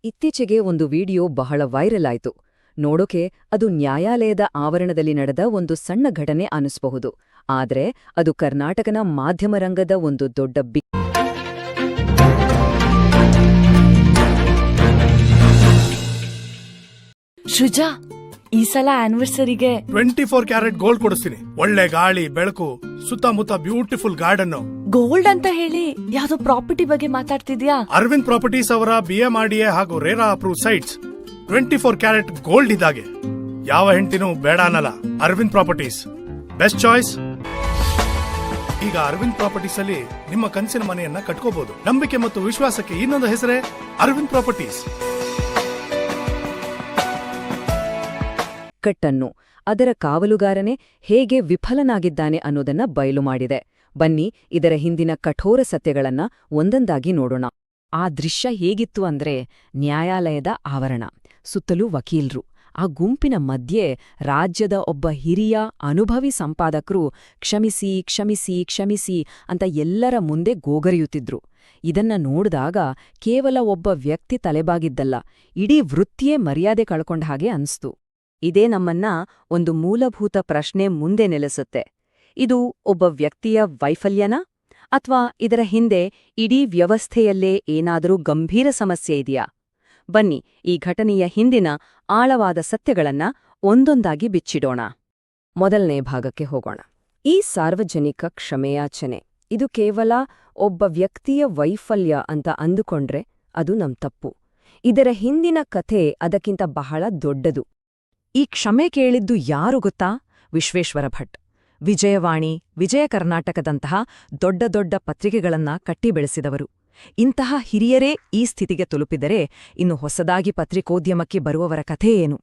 ಇತ್ತೀಚೆಗೆ ಒಂದು ವಿಡಿಯೋ ಬಹಳ ವೈರಲ್ ಆಯ್ತು. ನೋಡೋಕೆ ಅದು ನ್ಯಾಯಾಲಯದ ಆವರಣದಲ್ಲಿ ನಡೆದ ಒಂದು ಸಣ್ಣ ಘಟನೆ ಅನಿಸ್ಬಹುದು. ಆದ್ರೆ ಅದು ಕರ್ನಾಟಕನ ಮಾಧ್ಯಮ ರಂಗದ ಒಂದು ದೊಡ್ಡ ಸೃಜಾ, ಈ ಸಲ ಆನಿವರ್ಸರಿಗೆ 24 ಕ್ಯಾರೆಟ್ ಗೋಲ್ಡ್ ಕೊಡಿಸ್ತೀನಿ. ಒಳ್ಳೆ ಗಾಳಿ ಬೆಳಕು, ಸುತ್ತಮುತ್ತ ಬ್ಯೂಟಿಫುಲ್ ಗಾರ್ಡನ್. ಗೋಲ್ಡ್ ಅಂತ ಹೇಳಿ ಯಾವ್ದೋ ಪ್ರಾಪರ್ಟಿ ಬಗ್ಗೆ ಮಾತಾಡ್ತಿದ್ಯಾ? ಅರವಿಂದ್ ಪ್ರಾಪರ್ಟೀಸ್ ಅವರ BMRDA ಹಾಗೂ RERA approve sites 24 carat gold ಇದ್ದಾಗೆ. ಯಾವ ಹೆಂಡತಿನೂ ಬೇಡ ಅನ್ನಲ್ಲ. Aravind Properties best choice. ಈಗ ಅರವಿಂದ್ ಪ್ರಾಪರ್ಟೀಸ್ ಅಲ್ಲಿ ನಿಮ್ಮ ಕನಸಿನ ಮನೆಯನ್ನ ಕಟ್ಕೋಬಹುದು. ನಂಬಿಕೆ ಮತ್ತು ವಿಶ್ವಾಸಕ್ಕೆ ಇನ್ನೊಂದು ಹೆಸರೇ ಅರವಿಂದ್ ಪ್ರಾಪರ್ಟೀಸ್. ಕಟ್ಟನ್ನು ಅದರ ಕಾವಲುಗಾರನೇ ಹೇಗೆ ವಿಫಲನಾಗಿದ್ದಾನೆ ಅನ್ನೋದನ್ನ ಬಯಲು ಮಾಡಿದೆ. ಬನ್ನಿ ಇದರ ಹಿಂದಿನ ಕಠೋರ ಸತ್ಯಗಳನ್ನ ಒಂದೊಂದಾಗಿ ನೋಡೋಣ. ಆ ದೃಶ್ಯ ಹೇಗಿತ್ತು ಅಂದ್ರೆ, ನ್ಯಾಯಾಲಯದ ಆವರಣ, ಸುತ್ತಲೂ ವಕೀಲ್ರು, ಆ ಗುಂಪಿನ ಮಧ್ಯೆ ರಾಜ್ಯದ ಒಬ್ಬ ಹಿರಿಯ ಅನುಭವಿ ಸಂಪಾದಕರು ಕ್ಷಮಿಸಿ ಕ್ಷಮಿಸಿ ಕ್ಷಮಿಸಿ ಅಂತ ಎಲ್ಲರ ಮುಂದೆ ಗೋಗರಿಯುತ್ತಿದ್ರು. ಇದನ್ನ ನೋಡಿದಾಗ ಕೇವಲ ಒಬ್ಬ ವ್ಯಕ್ತಿ ತಲೆಬಾಗಿದ್ದಲ್ಲ, ಇಡೀ ವೃತ್ತಿಯೇ ಮರ್ಯಾದೆ ಕಳ್ಕೊಂಡ ಹಾಗೆ ಅನ್ಸ್ತು. ಇದೇ ನಮ್ಮನ್ನ ಒಂದು ಮೂಲಭೂತ ಪ್ರಶ್ನೆ ಮುಂದೆ ನೆಲೆಸುತ್ತೆ. ಇದು ಒಬ್ಬ ವ್ಯಕ್ತಿಯ ವೈಫಲ್ಯನಾ, ಅಥವಾ ಇದರ ಹಿಂದೆ ಇಡೀ ವ್ಯವಸ್ಥೆಯಲ್ಲೇ ಏನಾದರೂ ಗಂಭೀರ ಸಮಸ್ಯೆ ಇದೆಯಾ? ಬನ್ನಿ ಈ ಘಟನೆಯ ಹಿಂದಿನ ಆಳವಾದ ಸತ್ಯಗಳನ್ನ ಒಂದೊಂದಾಗಿ ಬಿಚ್ಚಿಡೋಣ. ಮೊದಲನೇ ಭಾಗಕ್ಕೆ ಹೋಗೋಣ. ಈ ಸಾರ್ವಜನಿಕ ಕ್ಷಮೆಯಾಚನೆ, ಇದು ಕೇವಲ ಒಬ್ಬ ವ್ಯಕ್ತಿಯ ವೈಫಲ್ಯ ಅಂತ ಅಂದುಕೊಂಡ್ರೆ ಅದು ನಮ್ ತಪ್ಪು. ಇದರ ಹಿಂದಿನ ಕಥೆ ಅದಕ್ಕಿಂತ ಬಹಳ ದೊಡ್ಡದು. ಈ ಕ್ಷಮೆ ಕೇಳಿದ್ದು ಯಾರು ಗೊತ್ತಾ? ವಿಶ್ವೇಶ್ವರ ಭಟ್. ವಿಜಯವಾಣಿ, ವಿಜಯ ಕರ್ನಾಟಕದಂತಹ ದೊಡ್ಡ ದೊಡ್ಡ ಪತ್ರಿಕೆಗಳನ್ನ ಕಟ್ಟಿ ಬೆಳೆಸಿದವರು. ಇಂತಹ ಹಿರಿಯರೇ ಈ ಸ್ಥಿತಿಗೆ ತಲುಪಿದರೆ ಇನ್ನು ಹೊಸದಾಗಿ ಪತ್ರಿಕೋದ್ಯಮಕ್ಕೆ ಬರುವವರ ಕಥೆ ಏನು?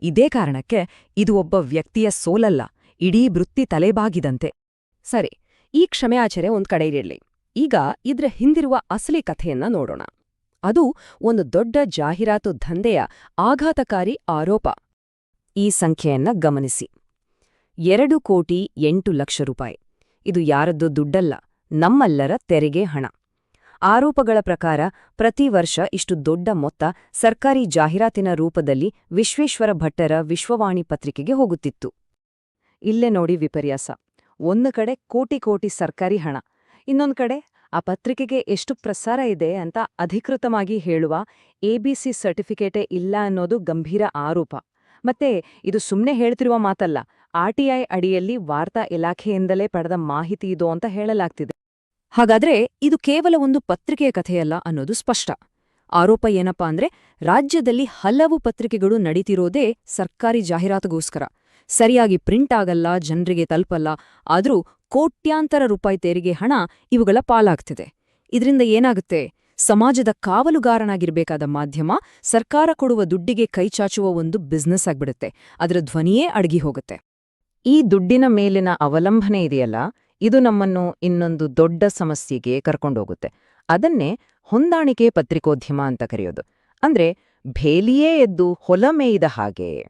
ಇದೇ ಕಾರಣಕ್ಕೆ ಇದು ಒಬ್ಬ ವ್ಯಕ್ತಿಯ ಸೋಲಲ್ಲ, ಇಡೀ ವೃತ್ತಿ ತಲೆಬಾಗಿದಂತೆ. ಸರಿ, ಈ ಕ್ಷಮೆಯಾಚನೆ ಒಂದ್ ಕಡೆ ಇರಲಿ. ಈಗ ಇದ್ರ ಹಿಂದಿರುವ ಅಸಲಿ ಕಥೆಯನ್ನ ನೋಡೋಣ. ಅದು ಒಂದು ದೊಡ್ಡ ಜಾಹೀರಾತು ದಂಧೆಯ ಆಘಾತಕಾರಿ ಆರೋಪ. ಈ ಸಂಖ್ಯೆಯನ್ನ ಗಮನಿಸಿ, 2,08,00,000 ರೂಪಾಯಿ. ಇದು ಯಾರದ್ದು ದುಡ್ಡಲ್ಲ, ನಮ್ಮೆಲ್ಲರ ತೆರಿಗೆ ಹಣ. ಆರೋಪಗಳ ಪ್ರಕಾರ ಪ್ರತಿ ವರ್ಷ ಇಷ್ಟು ದೊಡ್ಡ ಮೊತ್ತ ಸರ್ಕಾರಿ ಜಾಹೀರಾತಿನ ರೂಪದಲ್ಲಿ ವಿಶ್ವೇಶ್ವರ ಭಟ್ಟರ ವಿಶ್ವವಾಣಿ ಪತ್ರಿಕೆಗೆ ಹೋಗುತ್ತಿತ್ತು. ಇಲ್ಲೇ ನೋಡಿ ವಿಪರ್ಯಾಸ. ಒಂದು ಕಡೆ ಕೋಟಿ ಕೋಟಿ ಸರ್ಕಾರಿ ಹಣ, ಇನ್ನೊಂದು ಕಡೆ ಆ ಪತ್ರಿಕೆಗೆ ಎಷ್ಟು ಪ್ರಸಾರ ಇದೆ ಅಂತ ಅಧಿಕೃತವಾಗಿ ಹೇಳುವ ABC ಸರ್ಟಿಫಿಕೇಟೇ ಇಲ್ಲ ಅನ್ನೋದು ಗಂಭೀರ ಆರೋಪ. ಮತ್ತೆ ಇದು ಸುಮ್ನೆ ಹೇಳ್ತಿರುವ ಮಾತಲ್ಲ, RTI ಅಡಿಯಲ್ಲಿ ವಾರ್ತಾ ಇಲಾಖೆಯಿಂದಲೇ ಪಡೆದ ಮಾಹಿತಿ ಇದು ಅಂತ ಹೇಳಲಾಗ್ತಿದೆ. ಹಾಗಾದ್ರೆ ಇದು ಕೇವಲ ಒಂದು ಪತ್ರಿಕೆಯ ಕಥೆಯಲ್ಲ ಅನ್ನೋದು ಸ್ಪಷ್ಟ. ಆರೋಪ ಏನಪ್ಪಾ ಅಂದ್ರೆ, ರಾಜ್ಯದಲ್ಲಿ ಹಲವು ಪತ್ರಿಕೆಗಳು ನಡೀತಿರೋದೇ ಸರ್ಕಾರಿ ಜಾಹೀರಾತುಗೋಸ್ಕರ. ಸರಿಯಾಗಿ ಪ್ರಿಂಟ್ ಆಗಲ್ಲ, ಜನರಿಗೆ ತಲುಪಲ್ಲ, ಆದ್ರೂ ಕೋಟ್ಯಾಂತರ ರೂಪಾಯಿ ತೆರಿಗೆ ಹಣ ಇವುಗಳ ಪಾಲಾಗ್ತಿದೆ. ಇದರಿಂದ ಏನಾಗುತ್ತೆ? ಸಮಾಜದ ಕಾವಲುಗಾರನಾಗಿರ್ಬೇಕಾದ ಮಾಧ್ಯಮ ಸರ್ಕಾರ ಕೊಡುವ ದುಡ್ಡಿಗೆ ಕೈಚಾಚುವ ಒಂದು ಬಿಸ್ನೆಸ್ ಆಗ್ಬಿಡುತ್ತೆ. ಅದರ ಧ್ವನಿಯೇ ಅಡಗಿ ಹೋಗುತ್ತೆ. ಈ ದುಡ್ಡಿನ ಮೇಲಿನ ಅವಲಂಬನೆ ಇದೆಯಲ್ಲ, ಇದು ನಮ್ಮನ್ನು ಇನ್ನೊಂದು ದೊಡ್ಡ ಸಮಸ್ಯೆಗೆ ಕರ್ಕೊಂಡೋಗುತ್ತೆ. ಅದನ್ನೇ ಹೊಂದಾಣಿಕೆ ಪತ್ರಿಕೋದ್ಯಮ ಅಂತ ಕರೆಯೋದು. ಅಂದ್ರೆ ಭೇಲಿಯೇ ಎದ್ದು ಹೊಲ ಮೇಯ್ದ ಹಾಗೆ.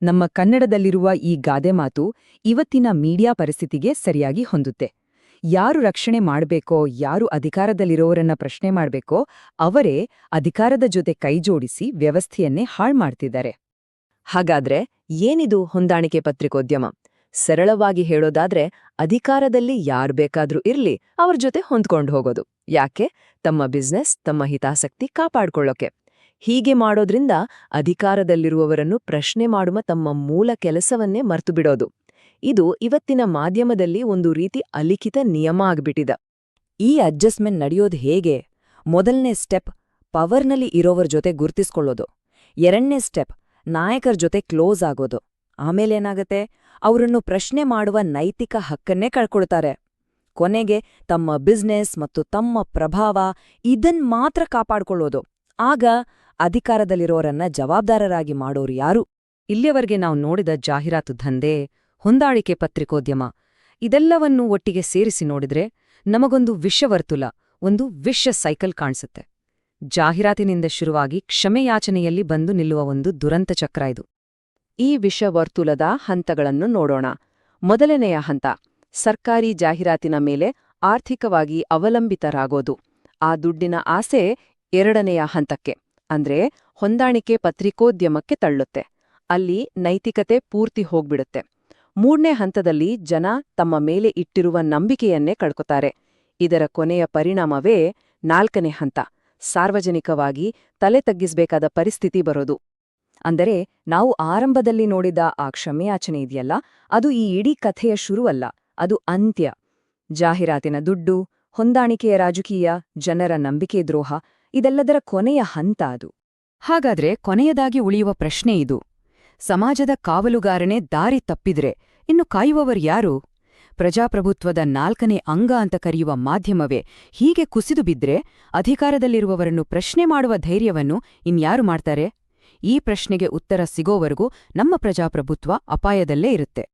ನಮ್ಮ ಕನ್ನಡದಲ್ಲಿರುವ ಈ ಗಾದೆ ಮಾತು ಇವತ್ತಿನ ಮೀಡಿಯಾ ಪರಿಸ್ಥಿತಿಗೆ ಸರಿಯಾಗಿ ಹೊಂದುತ್ತೆ. ಯಾರು ರಕ್ಷಣೆ ಮಾಡ್ಬೇಕೋ, ಯಾರು ಅಧಿಕಾರದಲ್ಲಿರೋರನ್ನ ಪ್ರಶ್ನೆ ಮಾಡ್ಬೇಕೋ ಅವರೇ ಅಧಿಕಾರದ ಜೊತೆ ಕೈಜೋಡಿಸಿ ವ್ಯವಸ್ಥೆಯನ್ನೇ ಹಾಳ್ಮಾಡ್ತಿದ್ದಾರೆ. ಹಾಗಾದ್ರೆ ಏನಿದು ಹೊಂದಾಣಿಕೆ ಪತ್ರಿಕೋದ್ಯಮ? ಸರಳವಾಗಿ ಹೇಳೋದಾದ್ರೆ, ಅಧಿಕಾರದಲ್ಲಿ ಯಾರು ಬೇಕಾದ್ರೂ ಇರ್ಲಿ, ಅವ್ರ ಜೊತೆ ಹೊಂದ್ಕೊಂಡು ಹೋಗೋದು. ಯಾಕೆ? ತಮ್ಮ ಬಿಸ್ನೆಸ್, ತಮ್ಮ ಹಿತಾಸಕ್ತಿ ಕಾಪಾಡ್ಕೊಳ್ಳೋಕೆ. ಹೀಗೆ ಮಾಡೋದ್ರಿಂದ ಅಧಿಕಾರದಲ್ಲಿರುವವರನ್ನು ಪ್ರಶ್ನೆ ಮಾಡುವ ತಮ್ಮ ಮೂಲ ಕೆಲಸವನ್ನೇ ಮರ್ತುಬಿಡೋದು. ಇದು ಇವತ್ತಿನ ಮಾಧ್ಯಮದಲ್ಲಿ ಒಂದು ರೀತಿ ಅಲಿಖಿತ ನಿಯಮ ಆಗ್ಬಿಟ್ಟಿದೆ. ಈ ಅಡ್ಜಸ್ಟ್ಮೆಂಟ್ ನಡೆಯೋದು ಹೇಗೆ? ಮೊದಲನೇ ಸ್ಟೆಪ್ ಪವರ್ನಲ್ಲಿ ಇರೋವರ ಜೊತೆ ಗುರ್ತಿಸ್ಕೊಳ್ಳೋದು. ಎರಡನೇ ಸ್ಟೆಪ್ ನಾಯಕರ ಜೊತೆ ಕ್ಲೋಸ್ ಆಗೋದು. ಆಮೇಲೇನಾಗತ್ತೆ? ಅವರನ್ನು ಪ್ರಶ್ನೆ ಮಾಡುವ ನೈತಿಕ ಹಕ್ಕನ್ನೇ ಕಳ್ಕೊಳ್ತಾರೆ. ಕೊನೆಗೆ ತಮ್ಮ ಬಿಸ್ನೆಸ್ ಮತ್ತು ತಮ್ಮ ಪ್ರಭಾವ ಇದನ್ ಮಾತ್ರ ಕಾಪಾಡ್ಕೊಳ್ಳೋದು. ಆಗ ಅಧಿಕಾರದಲ್ಲಿರೋರನ್ನ ಜವಾಬ್ದಾರರಾಗಿ ಮಾಡೋರು ಯಾರು? ಇಲ್ಲಿಯವರೆಗೆ ನಾವು ನೋಡಿದ ಜಾಹೀರಾತು ದಂಧೆ, ಹೊಂದಾಣಿಕೆ ಪತ್ರಿಕೋದ್ಯಮ, ಇದೆಲ್ಲವನ್ನೂ ಒಟ್ಟಿಗೆ ಸೇರಿಸಿ ನೋಡಿದ್ರೆ ನಮಗೊಂದು ವಿಷವರ್ತುಲ, ಒಂದು ವಿಷ ಸೈಕಲ್ ಕಾಣಿಸುತ್ತೆ. ಜಾಹೀರಾತಿನಿಂದ ಶುರುವಾಗಿ ಕ್ಷಮೆಯಾಚನೆಯಲ್ಲಿ ಬಂದು ನಿಲ್ಲುವ ಒಂದು ದುರಂತ ಚಕ್ರ ಇದು. ಈ ವಿಷವರ್ತುಲದ ಹಂತಗಳನ್ನು ನೋಡೋಣ. ಮೊದಲನೆಯ ಹಂತ, ಸರ್ಕಾರಿ ಜಾಹೀರಾತಿನ ಮೇಲೆ ಆರ್ಥಿಕವಾಗಿ ಅವಲಂಬಿತರಾಗೋದು. ಆ ದುಡ್ಡಿನ ಆಸೆ ಎರಡನೆಯ ಹಂತಕ್ಕೆ, ಅಂದ್ರೆ ಹೊಂದಾಣಿಕೆ ಪತ್ರಿಕೋದ್ಯಮಕ್ಕೆ ತಳ್ಳುತ್ತೆ. ಅಲ್ಲಿ ನೈತಿಕತೆ ಪೂರ್ತಿ ಹೋಗ್ಬಿಡುತ್ತೆ. 3ನೇ ಹಂತದಲ್ಲಿ ಜನ ತಮ್ಮ ಮೇಲೆ ಇಟ್ಟಿರುವ ನಂಬಿಕೆಯನ್ನೇ ಕಳ್ಕೊತಾರೆ. ಇದರ ಕೊನೆಯ ಪರಿಣಾಮವೇ 4ನೇ ಹಂತ, ಸಾರ್ವಜನಿಕವಾಗಿ ತಲೆ ತಗ್ಗಿಸ್ಬೇಕಾದ ಪರಿಸ್ಥಿತಿ ಬರೋದು. ಅಂದರೆ ನಾವು ಆರಂಭದಲ್ಲಿ ನೋಡಿದ ಆ ಕ್ಷಮೆಯಾಚನೆ ಇದೆಯಲ್ಲ, ಅದು ಈ ಇಡೀ ಕಥೆಯ ಶುರುವಲ್ಲ, ಅದು ಅಂತ್ಯ. ಜಾಹೀರಾತಿನ ದುಡ್ಡು, ಹೊಂದಾಣಿಕೆಯ ರಾಜಕೀಯ, ಜನರ ನಂಬಿಕೆ ದ್ರೋಹ, ಇದೆಲ್ಲದರ ಕೊನೆಯ ಹಂತ ಅದು. ಹಾಗಾದ್ರೆ ಕೊನೆಯದಾಗಿ ಉಳಿಯುವ ಪ್ರಶ್ನೆ ಇದು: ಸಮಾಜದ ಕಾವಲುಗಾರನೇ ದಾರಿ ತಪ್ಪಿದ್ರೆ ಇನ್ನು ಕಾಯುವವರು ಯಾರು? ಪ್ರಜಾಪ್ರಭುತ್ವದ 4ನೇ ಅಂಗ ಅಂತ ಕರೆಯುವ ಮಾಧ್ಯಮವೇ ಹೀಗೆ ಕುಸಿದು ಬಿದ್ರೆ ಅಧಿಕಾರದಲ್ಲಿರುವವರನ್ನು ಪ್ರಶ್ನೆ ಮಾಡುವ ಧೈರ್ಯವನ್ನು ಇನ್ಯಾರು ಮಾಡ್ತಾರೆ? ಈ ಪ್ರಶ್ನೆಗೆ ಉತ್ತರ ಸಿಗೋವರೆಗೂ ನಮ್ಮ ಪ್ರಜಾಪ್ರಭುತ್ವ ಅಪಾಯದಲ್ಲೇ ಇರುತ್ತೆ.